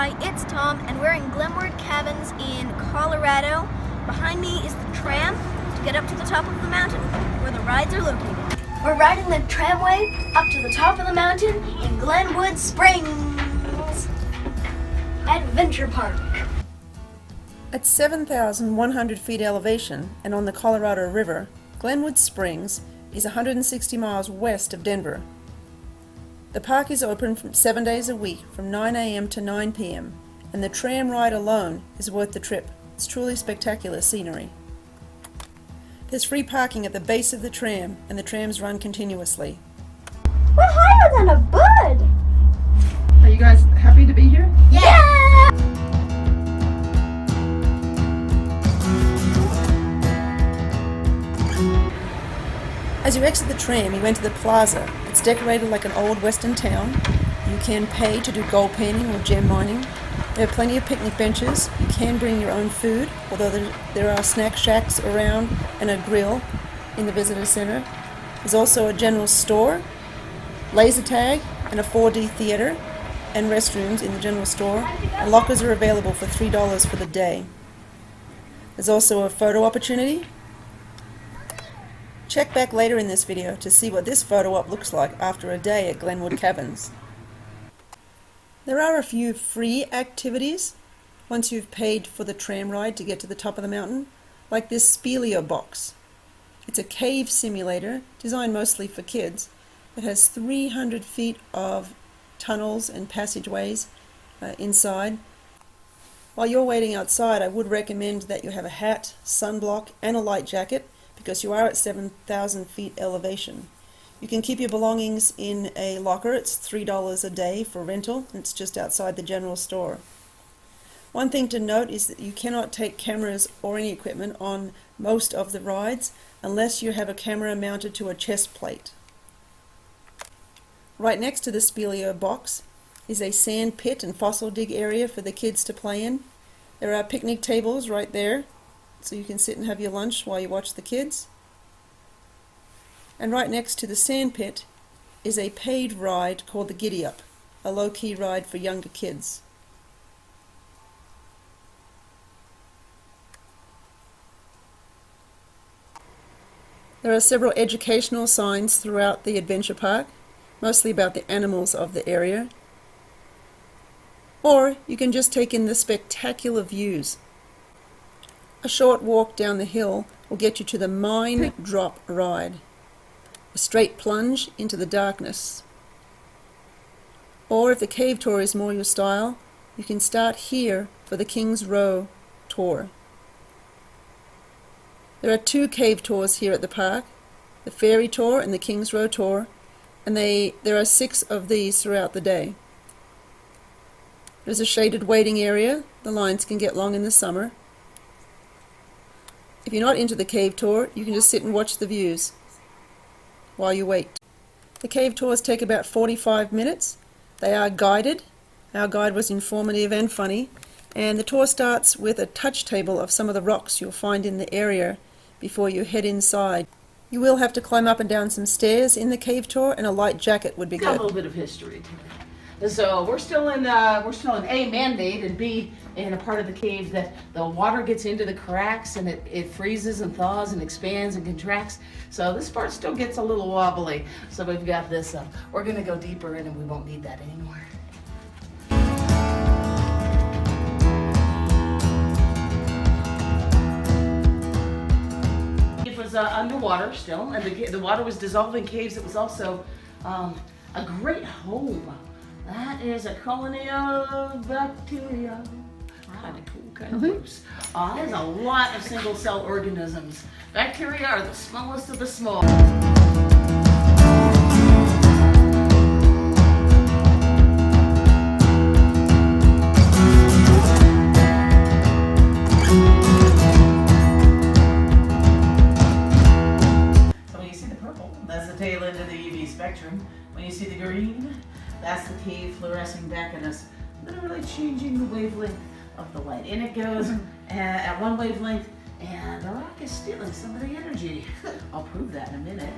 Hi, it's Tom, and we're in Glenwood Caverns in Colorado. Behind me is the tram to get up to the top of the mountain, where the rides are located. We're riding the tramway up to the top of the mountain in Glenwood Springs Adventure Park. At 7,100 feet elevation and on the Colorado River, Glenwood Springs is 160 miles west of Denver. The park is open 7 days a week from 9 a.m. to 9 p.m. and the tram ride alone is worth the trip. It's truly spectacular scenery. There's free parking at the base of the tram and the trams run continuously. We're higher than a bird! Are you guys happy to be here? Yeah! As you exit the tram, you enter the Plaza. It's decorated like an old western town. You can pay to do gold panning or gem mining. There are plenty of picnic benches. You can bring your own food, although there are snack shacks around and a grill in the visitor center. There's also a general store, laser tag, and a 4D theater, and restrooms in the general store. And lockers are available for $3 for the day. There's also a photo opportunity. Check back later in this video to see what this photo op looks like after a day at Glenwood Caverns. There are a few free activities once you've paid for the tram ride to get to the top of the mountain, like this Speleo box. It's a cave simulator designed mostly for kids. It has 300 feet of tunnels and passageways inside. While you're waiting outside, I would recommend that you have a hat, sunblock, and a light jacket, because you are at 7,000 feet elevation. You can keep your belongings in a locker. It's $3 a day for rental. It's just outside the general store. One thing to note is that you cannot take cameras or any equipment on most of the rides unless you have a camera mounted to a chest plate. Right next to the Speleo box is a sand pit and fossil dig area for the kids to play in. There are picnic tables right there, so you can sit and have your lunch while you watch the kids. And right next to the sand pit is a paid ride called the Giddy Up, a low-key ride for younger kids. There are several educational signs throughout the adventure park, mostly about the animals of the area. Or you can just take in the spectacular views. A short walk down the hill will get you to the Mine Drop ride, a straight plunge into the darkness. Or if the cave tour is more your style, you can start here for the King's Row tour. There are 2 cave tours here at the park, the Fairy Tour and the King's Row tour, and there are 6 of these throughout the day. There's a shaded waiting area. The lines can get long in the summer. If you're not into the cave tour, you can just sit and watch the views while you wait. The cave tours take about 45 minutes. They are guided. Our guide was informative and funny. And the tour starts with a touch table of some of the rocks you'll find in the area before you head inside. You will have to climb up and down some stairs in the cave tour, and a light jacket would be good. A little bit of history today. So we're still in A, man-made, and B, in a part of the cave that the water gets into the cracks and it freezes and thaws and expands and contracts. So this part still gets a little wobbly. So we've got this we're gonna go deeper in and we won't need that anymore. It was underwater still, and the water was dissolving caves. It was also a great home. That is a colony of bacteria. Kind of cool, kind of loose. There's a lot of single-cell organisms. Bacteria are the smallest of the small. So when you see the purple, that's the tail end of the UV spectrum. When you see the green, that's the cave fluorescing back at us, literally changing the wavelength of the light. And it goes at one wavelength, and the rock is stealing some of the energy. I'll prove that in a minute.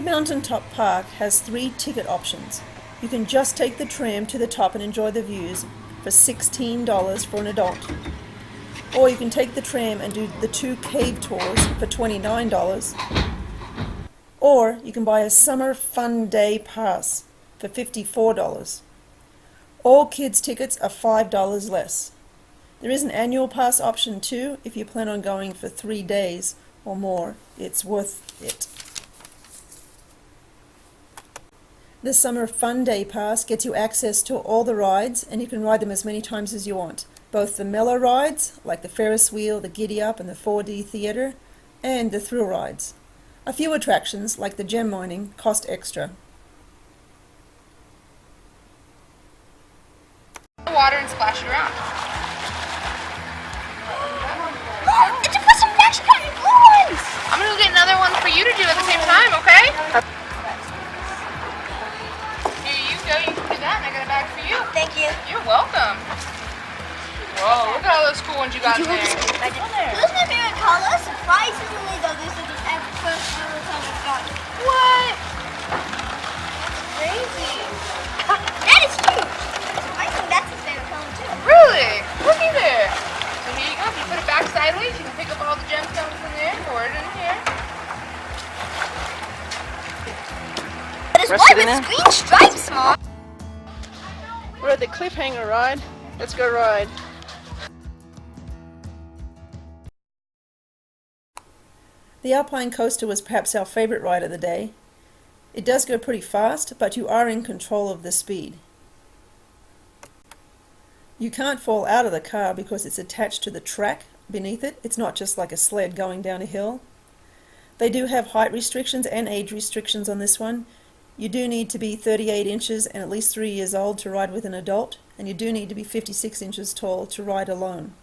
Mountaintop Park has 3 ticket options. You can just take the tram to the top and enjoy the views for $16 for an adult. Or you can take the tram and do the 2 cave tours for $29. Or you can buy a summer fun day pass for $54. All kids tickets are $5 less. There is an annual pass option too if you plan on going for 3 days or more. It's worth it. The Summer Fun Day Pass gets you access to all the rides, and you can ride them as many times as you want. Both the mellow rides, like the Ferris wheel, the Giddy Up, and the 4D Theater, and the thrill rides. A few attractions, like the gem mining, cost extra. Water and splash it around. Oh, it's a custom faction pack of blue ones! I'm gonna go get another one for you to do at the same time, okay? Here you go, you can do that, and I got a bag for you. Thank you. You're welcome. Whoa, look at all those cool ones you got in there. I did. This is my favorite color. Surprisingly, though, this is the first color I've got. What? Crazy. That is huge. I think that's his favorite color, too. Really? Looky there. So here you go, if you put it back sideways, you can pick up all the gemstones from there, pour it in here. That is white with green stripes, Mom. We're at the cliffhanger ride. Let's go ride. The Alpine Coaster was perhaps our favorite ride of the day. It does go pretty fast, but you are in control of the speed. You can't fall out of the car because it's attached to the track beneath it. It's not just like a sled going down a hill. They do have height restrictions and age restrictions on this one. You do need to be 38 inches and at least 3 years old to ride with an adult, and you do need to be 56 inches tall to ride alone.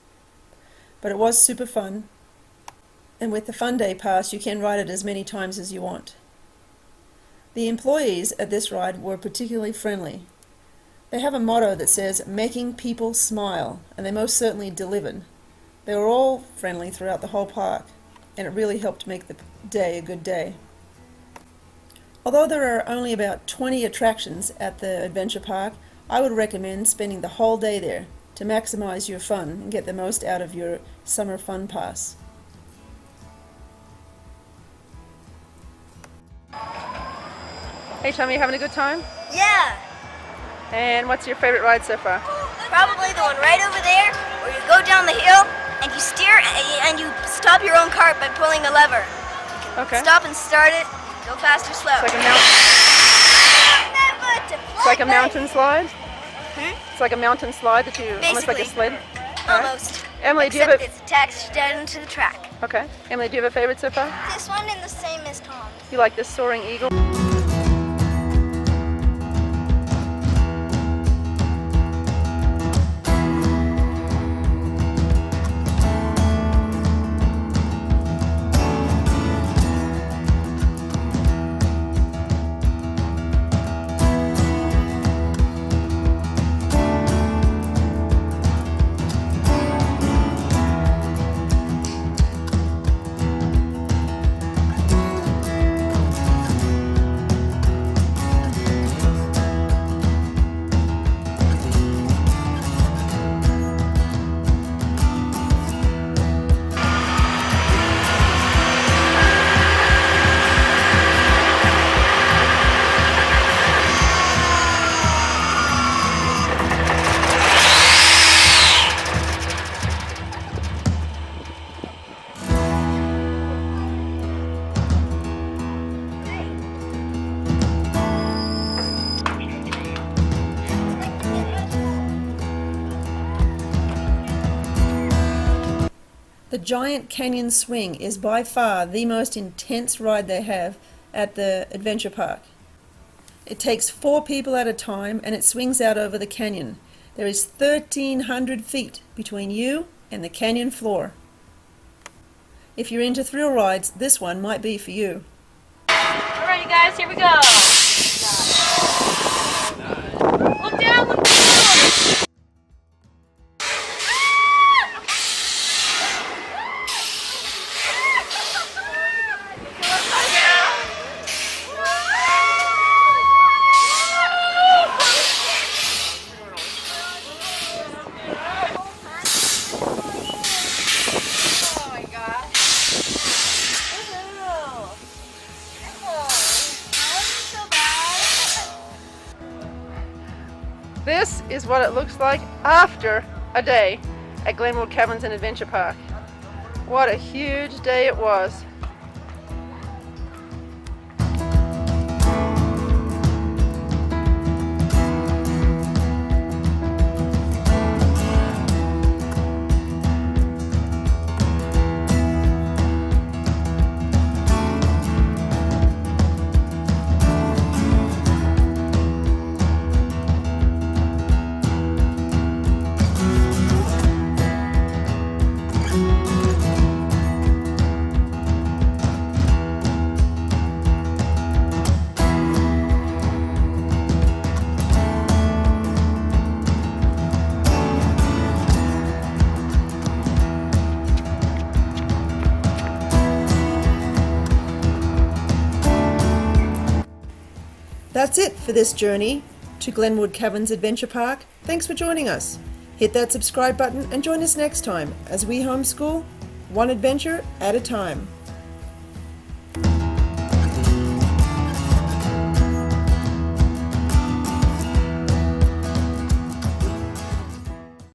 But it was super fun, and with the Fun Day Pass you can ride it as many times as you want. The employees at this ride were particularly friendly. They have a motto that says, "Making people smile," and they most certainly delivered. They were all friendly throughout the whole park, and it really helped make the day a good day. Although there are only about 20 attractions at the adventure park, I would recommend spending the whole day there to maximize your fun and get the most out of your summer fun pass. Hey Tommy, you having a good time? Yeah. And what's your favorite ride so far? Probably the one right over there, where you go down the hill and you steer and you stop your own cart by pulling a lever. Okay. Stop and start it. Go fast or slow. It's like a mountain. It's like a mountain slide. It's like a mountain slide that you almost like a Basically. slid. Almost. Emily, do you Except have it's attached down to the track. a okay? Emily, do you have a favorite so far? This one and the same as Tom's. You like this soaring eagle? The Giant Canyon Swing is by far the most intense ride they have at the adventure park. It takes 4 people at a time and it swings out over the canyon. There is 1,300 feet between you and the canyon floor. If you're into thrill rides, this one might be for you. Alright guys, here we go. Look down, look down. this is what it looks like after a day at Glenwood Caverns and Adventure Park. What a huge day it was. That's it for this journey to Glenwood Caverns Adventure Park. Thanks for joining us. Hit that subscribe button and join us next time as we homeschool one adventure at a time.